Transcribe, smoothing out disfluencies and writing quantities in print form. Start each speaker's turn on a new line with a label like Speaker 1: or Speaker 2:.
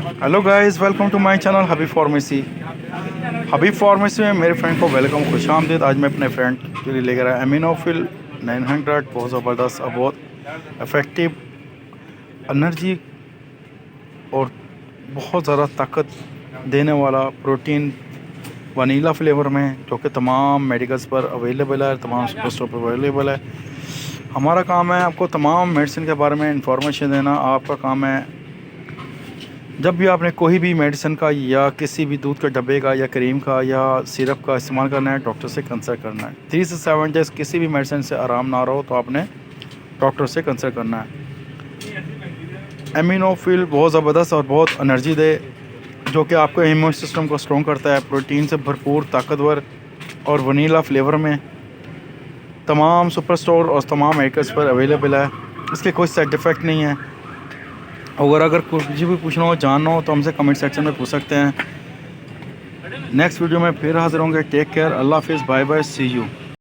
Speaker 1: Hello guys, welcome to my channel Habib pharmacy. Habib pharmacy में मेरे friend को वेलकम, खुश आमदीद। आज मैं अपने फ्रेंड के लिए लेकर आया एमिनोफिल 900। बहुत ज़बरदस्त और बहुत इफ़ेक्टिव एनर्जी और बहुत ज़्यादा ताकत देने वाला प्रोटीन वनीला फ्लेवर में, जो कि तमाम मेडिकल्स पर अवेलेबल है, तमाम सुपर स्टोर पर अवेलेबल है। हमारा काम है आपको तमाम मेडिसिन के बारे में इंफॉर्मेशन देना। आपका काम है जब भी आपने कोई भी मेडिसिन का या किसी भी दूध के डब्बे का या क्रीम का या सिरप का इस्तेमाल करना है, डॉक्टर से कंसल्ट करना है। 3 से 7 डेज़ किसी भी मेडिसिन से आराम ना रहो तो आपने डॉक्टर से कंसल्ट करना है। एमिनोफिल बहुत ज़बरदस्त और बहुत एनर्जी दे, जो कि आपको इम्यून सिस्टम को स्ट्रॉन्ग करता है। प्रोटीन से भरपूर, ताकतवर और वनीला फ्लेवर में तमाम सुपर स्टोर और तमाम मेडिकल्स पर अवेलेबल है। इसके कोई साइड इफ़ेक्ट नहीं है। और अगर कुछ भी पूछना हो, जानना हो, तो हमसे कमेंट सेक्शन में पूछ सकते हैं। नेक्स्ट वीडियो में फिर हाजिर होंगे। टेक केयर, अल्लाह हाफिज़, बाय बाय, सी यू।